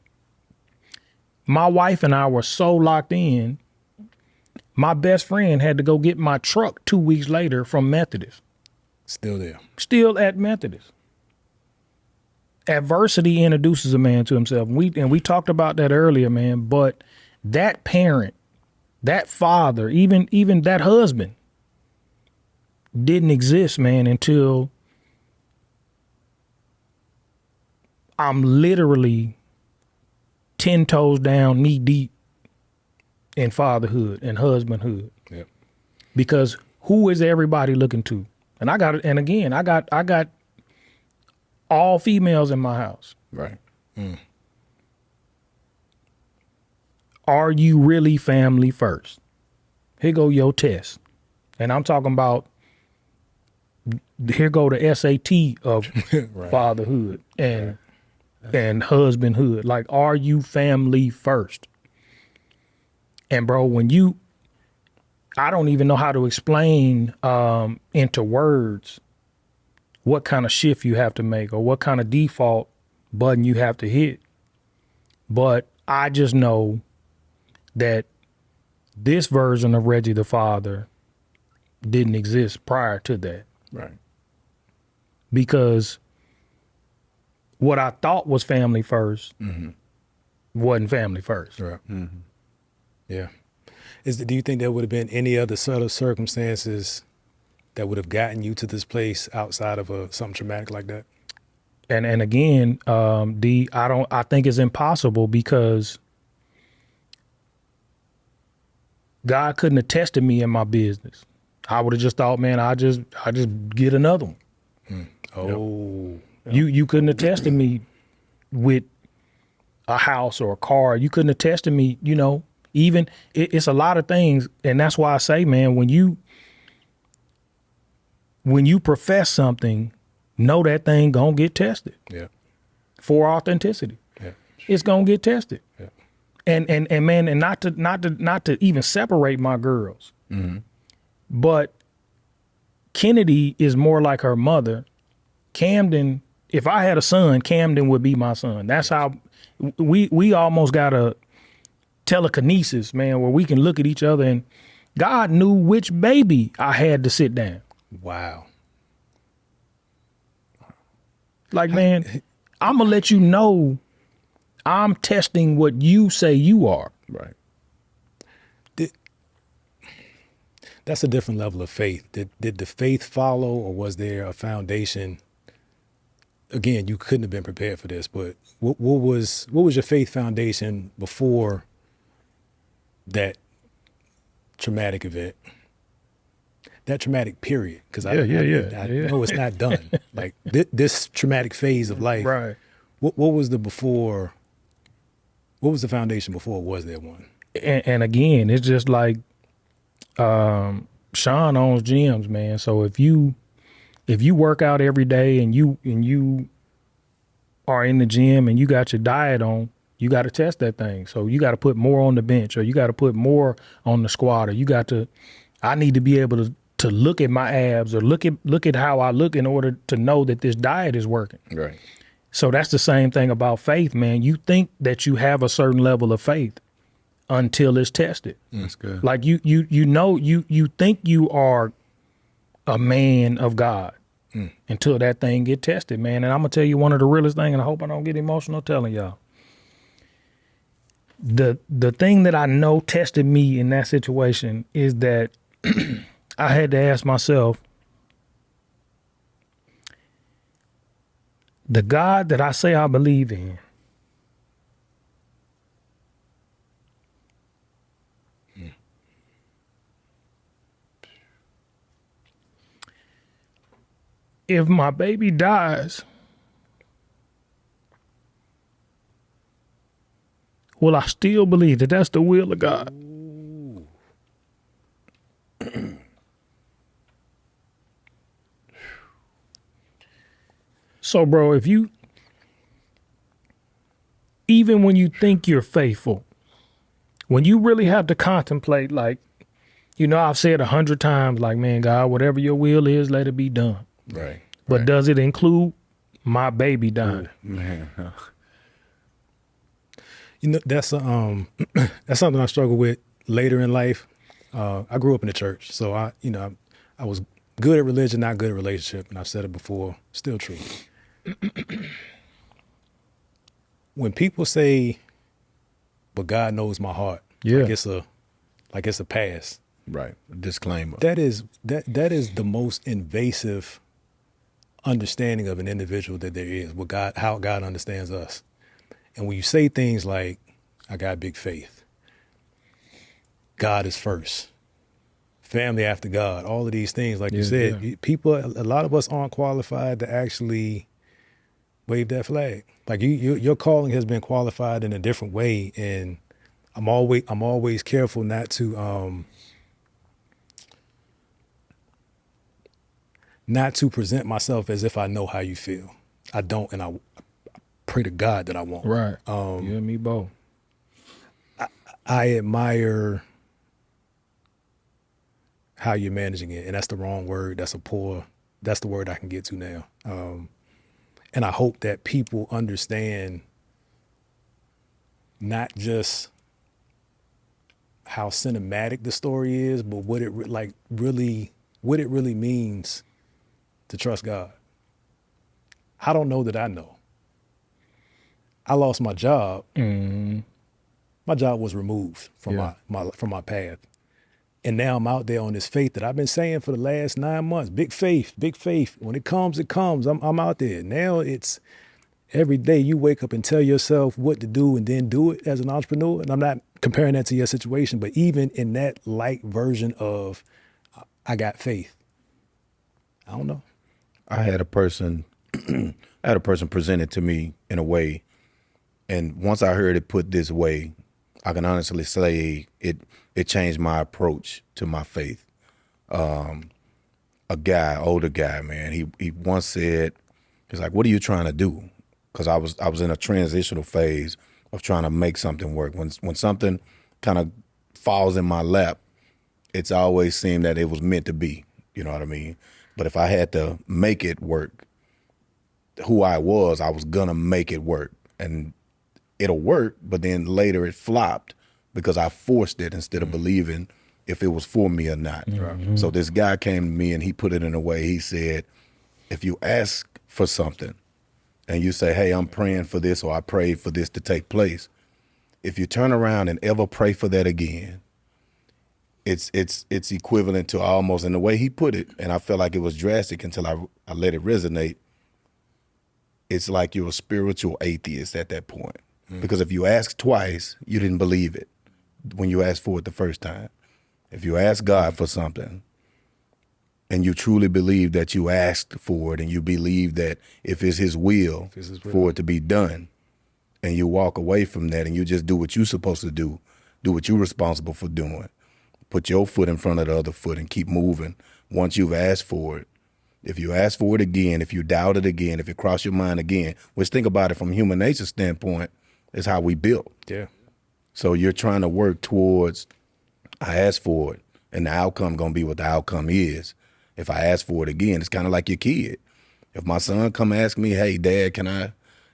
My wife and I were so locked in, my best friend had to go get my truck 2 weeks later from Methodist. Still there. Still at Methodist. Adversity introduces a man to himself. We talked about that earlier, man. But that parent, that father, even that husband didn't exist, man, until I'm literally 10 toes down, knee deep in fatherhood and husbandhood. Yep. Because who is everybody looking to? And I got all females in my house. Right. Are you really family first? Here go your test. And I'm talking about, here go the SAT of Right. fatherhood and husbandhood. Like, are you family first? And bro, I don't even know how to explain into words what kind of shift you have to make or what kind of default button you have to hit. But I just know that this version of Reggie the father didn't exist prior to that. Right. Because what I thought was family first wasn't family first. Right. Mm-hmm. Yeah. Do you think there would have been any other set of circumstances that would have gotten you to this place outside of something traumatic like that? And again, I think it's impossible because God couldn't have tested me in my business. I would have just thought, man, I just get another one. Oh, yep. You couldn't have tested me with a house or a car. You couldn't have tested me, even it's a lot of things. And that's why I say, man, when you profess something, know that thing gonna get tested. Yeah. For authenticity. Yeah. It's gonna get tested. Yeah. And man, and not to even separate my girls. Mm-hmm. But Kennedy is more like her mother. Camden, if I had a son, Camden would be my son. That's how we almost got a telekinesis, man, where we can look at each other and God knew which baby I had to sit down. Wow. Like, man, I'm going to let you know I'm testing what you say you are. Right. That's a different level of faith. Did the faith follow, or was there a foundation? Again, you couldn't have been prepared for this, but what was your faith foundation before that traumatic event? That traumatic period, because I know it's not done. Like this traumatic phase of life. Right. What was the before? What was the foundation before? Was there one? And again, it's just like Shawn owns gyms, man. So if you work out every day and you are in the gym and you got your diet on, you got to test that thing. So you got to put more on the bench, or you got to put more on the squat, or I need to be able to to look at my abs or look at how I look in order to know that this diet is working. Right. So that's the same thing about faith, man. You think that you have a certain level of faith until it's tested. That's good. Like you think you are a man of God until that thing get tested, man. And I'm gonna tell you one of the realest thing, and I hope I don't get emotional telling y'all. The thing that I know tested me in that situation is that I had to ask myself, the God that I say I believe in, if my baby dies, will I still believe that that's the will of God? So, bro, even when you think you're faithful, when you really have to contemplate, like, I've said 100 times, like, man, God, whatever your will is, let it be done. Right. But does it include my baby dying? Man. That's that's something I struggle with later in life. I grew up in the church, so I was good at religion, not good at relationship, and I've said it before, still true. When people say, "But God knows my heart," Yeah. like it's a pass. Right. Disclaimer. That is the most invasive understanding of an individual that there is. How God understands us. And when you say things like, I got big faith, God is first, family after God, all of these things, like you said, people, a lot of us aren't qualified to actually wave that flag. Like your calling has been qualified in a different way. And I'm always careful not to present myself as if I know how you feel. I don't, and I pray to God that I won't. Right. You and me both. I admire how you're managing it, and that's the wrong word. That's the word I can get to now. And I hope that people understand not just how cinematic the story is, but what it really means to trust God. I don't know that I know. I lost my job. Mm-hmm. My job was removed from my path. And now I'm out there on this faith that I've been saying for the last 9 months. Big faith, big faith. When it comes, it comes. I'm out there. Now it's every day you wake up and tell yourself what to do and then do it as an entrepreneur. And I'm not comparing that to your situation, but even in that light version of I got faith. I don't know. I had a person present it to me in a way, and once I heard it put this way, I can honestly say it changed my approach to my faith. Older guy, man, he once said, he's like, "What are you trying to do?" Because I was in a transitional phase of trying to make something work. When something kind of falls in my lap, it's always seemed that it was meant to be. You know what I mean? But if I had to make it work, who I was gonna make it work, and it'll work. But then later it flopped because I forced it instead of believing if it was for me or not. Mm-hmm. So this guy came to me and he put it in a way. He said, if you ask for something and you say, "Hey, I'm praying for this," or "I prayed for this to take place," if you turn around and ever pray for that again, it's equivalent to almost, in the way he put it, and I felt like it was drastic until I let it resonate. It's like you're a spiritual atheist at that point. Because if you ask twice, you didn't believe it when you asked for it the first time. If you ask God for something and you truly believe that you asked for it, and you believe that if it's his will for it to be done, and you walk away from that and you just do what you're supposed to do what you're responsible for doing, put your foot in front of the other foot and keep moving once you've asked for it. If you ask for it again, if you doubt it again, if it cross your mind again, which, think about it from human nature standpoint, is how we built. Yeah. So you're trying to work towards, I asked for it, and the outcome gonna be what the outcome is. If I ask for it again, it's kind of like your kid. If my son come ask me, hey, Dad, can I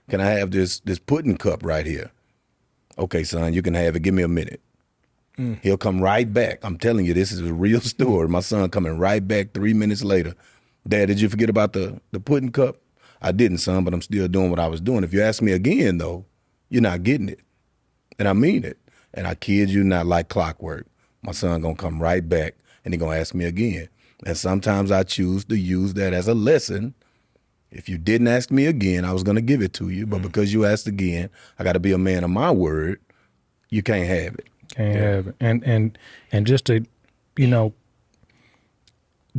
have this pudding cup right here? Okay, son, you can have it. Give me a minute. He'll come right back. I'm telling you, this is a real story. My son coming right back 3 minutes later. Dad, did you forget about the pudding cup? I didn't, son, but I'm still doing what I was doing. If you ask me again, though, you're not getting it. And I mean it. And I kid you not, like clockwork. My son gonna come right back and he gonna ask me again. And sometimes I choose to use that as a lesson. If you didn't ask me again, I was gonna give it to you. But because you asked again, I gotta be a man of my word. You can't have it. Can't have it. And just to,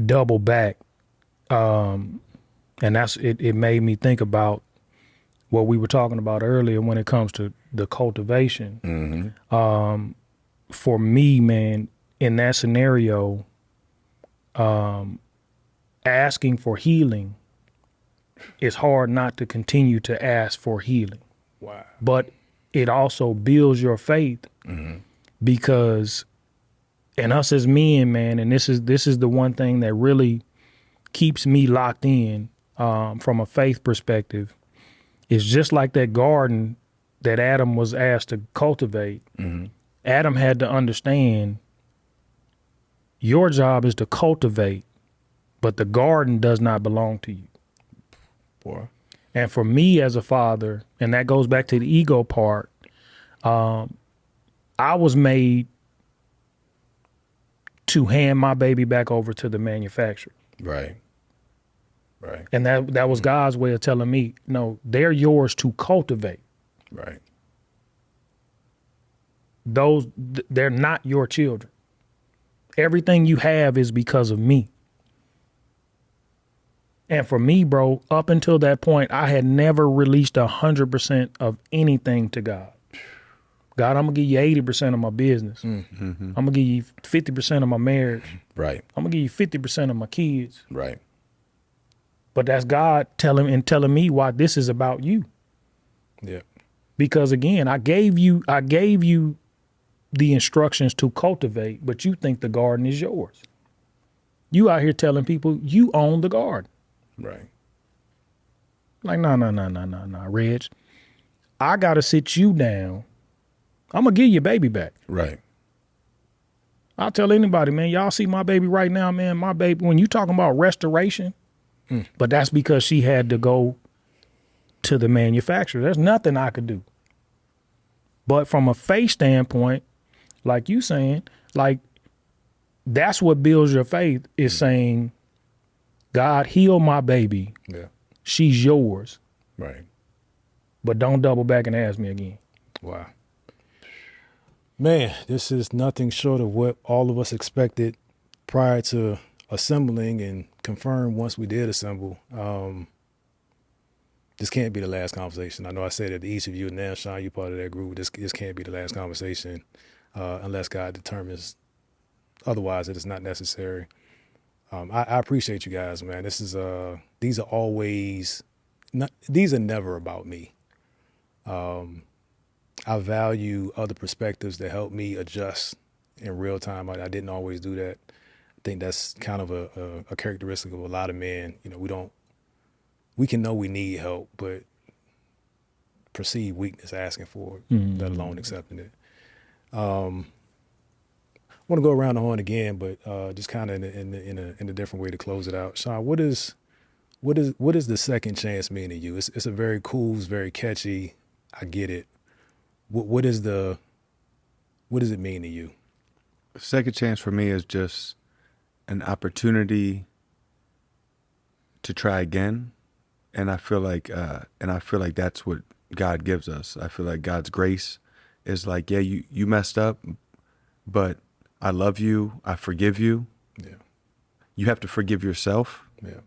double back, and that's it made me think about what we were talking about earlier when it comes to the cultivation. For me, man, in that scenario, asking for healing, it's hard not to continue to ask for healing. Wow. But it also builds your faith because, and us as men, man, and this is the one thing that really keeps me locked in from a faith perspective. It's just like that garden that Adam was asked to cultivate. Adam had to understand your job is to cultivate, but the garden does not belong to you. Boy. And for me as a father, and that goes back to the ego part, I was made to hand my baby back over to the manufacturer. Right. Right. And that was God's way of telling me, no, they're yours to cultivate. Right. They're not your children. Everything you have is because of me. And for me, bro, up until that point, I had never released 100% of anything to God. God, I'm gonna give you 80% of my business. I'm gonna give you 50% of my marriage. Right. I'm gonna give you 50% of my kids. Right. But that's God telling me why this is about you. Yeah. Because again, I gave you the instructions to cultivate, but you think the garden is yours. You out here telling people you own the garden. Right. Like, no, Reg. I gotta sit you down. I'm gonna give your baby back. Right. I'll tell anybody, man, y'all see my baby right now, man. My baby, when you talking about restoration, but that's because she had to go to the manufacturer. There's nothing I could do. But from a faith standpoint, like you saying, like that's what builds your faith is saying, God, heal my baby. Yeah. She's yours. Right. But don't double back and ask me again. Wow. Man, this is nothing short of what all of us expected prior to assembling and confirmed once we did assemble. This can't be the last conversation. I know I said that to each of you, and now, Shawn, you're part of that group. This can't be the last conversation unless God determines otherwise that it's not necessary. I appreciate you guys, man. These are never about me. I value other perspectives that help me adjust in real time. I didn't always do that. I think that's kind of a characteristic of a lot of men. We can know we need help, but perceive weakness asking for it, let alone accepting it. I want to go around the horn again, but just kind of in a different way to close it out. Shawn, what does the second chance mean to you? It's a very cool, it's very catchy. I get it. What does it mean to you? Second chance for me is just an opportunity to try again, and I feel like that's what God gives us. I feel like God's grace is like, yeah, you messed up, but I love you. I forgive you. Yeah. You have to forgive yourself. Yeah.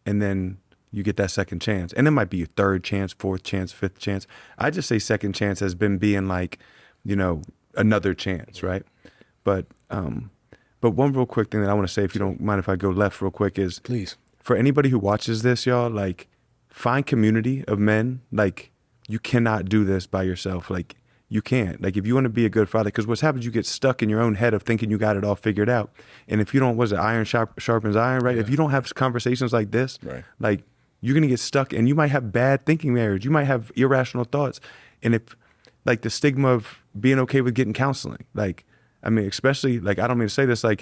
And then you get that second chance. And it might be your third chance, fourth chance, fifth chance. I just say second chance has been being like, another chance, right? But one real quick thing that I want to say, if you don't mind if I go left real quick, is Please. For anybody who watches this, y'all, like, find community of men. Like, you cannot do this by yourself. Like, you can't. Like, if you want to be a good father, because what's happens, you get stuck in your own head of thinking you got it all figured out. And if you don't, was it iron sharpens iron, right? If you don't have conversations like this, like, you're going to get stuck, and you might have bad thinking marriage. You might have irrational thoughts. And if, like, the stigma of being okay with getting counseling, like, I mean, especially, like, I don't mean to say this, like,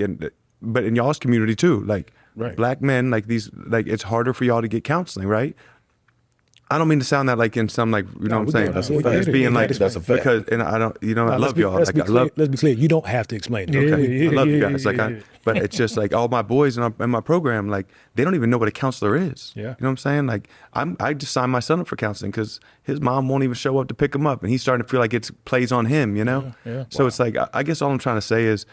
but in y'all's community too, like, black men, like, these, like, it's harder for y'all to get counseling, right? I don't mean to sound that like in some, like, you know what I'm saying? That's a fact. Just being like, That's a fact. because, and I don't, you know, I love y'all. Like, Let's be clear. You don't have to explain it. Okay, I love you guys. Like, but it's just like all my boys in my program, like, they don't even know what a counselor is. Yeah. You know what I'm saying? Like, I just signed my son up for counseling because his mom won't even show up to pick him up, and he's starting to feel like it plays on him. You know? Yeah. So it's like, I guess all I'm trying to say is,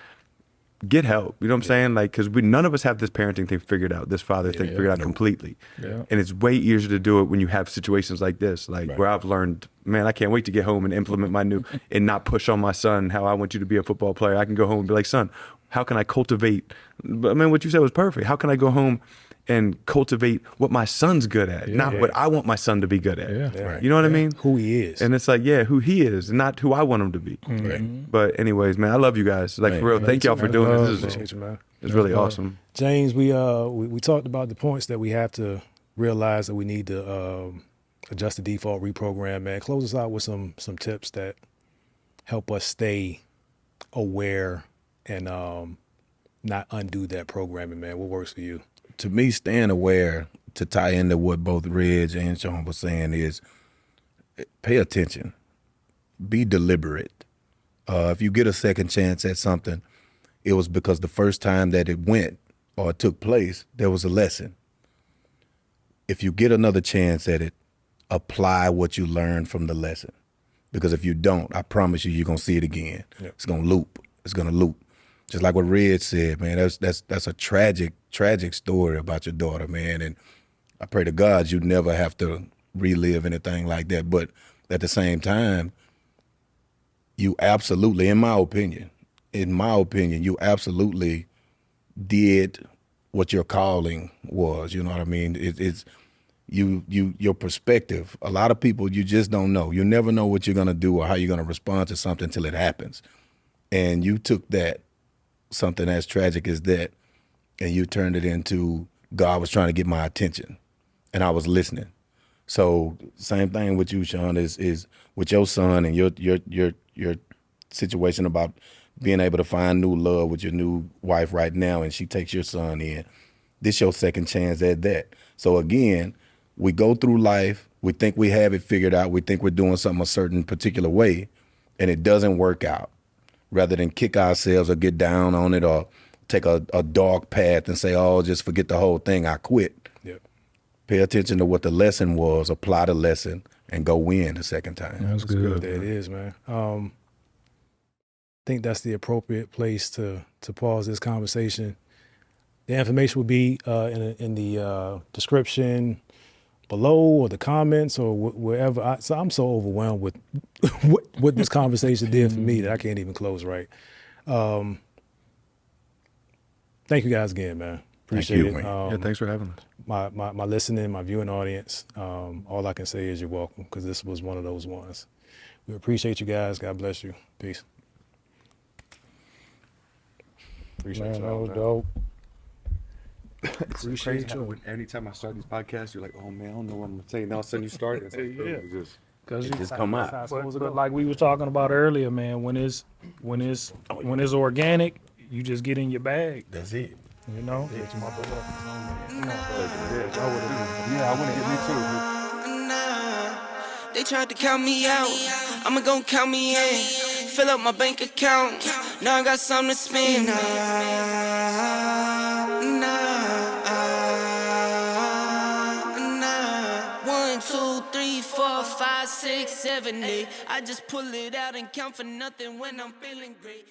get help. You know what I'm saying? Like, because none of us have this parenting thing figured out, this father thing figured out completely. Yeah. And it's way easier to do it when you have situations like this, like where I've learned, man, I can't wait to get home and implement my new, and not push on my son how I want you to be a football player. I can go home and be like, son, how can I cultivate? I mean, what you said was perfect. How can I go home and cultivate what my son's good at, not what I want my son to be good at? Yeah. You know what I mean? Who he is. And it's like, who he is, and not who I want him to be. But anyways, man, I love you guys. Like, for real, thank y'all for doing this. Appreciate you, man. It's really awesome. James, we talked about the points that we have to realize that we need to adjust the default, reprogram, man. Close us out with some tips that help us stay aware and not undo that programming, man. What works for you? To me, staying aware, to tie into what both Reg and Shawn was saying, is pay attention. Be deliberate. If you get a second chance at something, it was because the first time that it went or took place, there was a lesson. If you get another chance at it, apply what you learned from the lesson. Because if you don't, I promise you, you're going to see it again. Yep. It's going to loop. It's going to loop. Just like what Reg said, man, that's a tragic story about your daughter, man. And I pray to God you never have to relive anything like that. But at the same time, you absolutely, in my opinion, you absolutely did what your calling was. You know what I mean? It's your perspective. A lot of people, you just don't know. You never know what you're gonna do or how you're gonna respond to something until it happens. And you took that, something as tragic as that, and you turned it into, God was trying to get my attention, and I was listening. So same thing with you, Shawn, is with your son and your situation about being able to find new love with your new wife right now, and she takes your son in. This your second chance at that. So again, we go through life, we think we have it figured out, we think we're doing something a certain particular way, and it doesn't work out. Rather than kick ourselves or get down on it or take a dark path and say, oh, just forget the whole thing, I quit. Yep. Pay attention to what the lesson was, apply the lesson, and go win the second time. That's good. That is, man. I think that's the appropriate place to pause this conversation. The information will be in the description below, or the comments, or wherever. So I'm so overwhelmed with what this conversation did for me that I can't even close right. Thank you guys again, man. Appreciate it. Man. Thanks for having us. My listening, my viewing audience, all I can say is you're welcome, because this was one of those ones. We appreciate you guys. God bless you. Peace. Appreciate Man, that y'all. was dope. It's crazy how anytime I start these podcasts, you're like, oh man, I don't know what I'm gonna say. Now all of a sudden you start. It's like, Because It just come out. but like we was talking about earlier, man, when it's organic, you just get in your bag. That's it. You know? I want to get me too. They tried to count me out, I'ma gon' count me in. Fill up my bank account, now I got something to spend. One, two, three, 4, 5, 6, 7, 8. I just pull it out and count for nothing when I'm feeling great.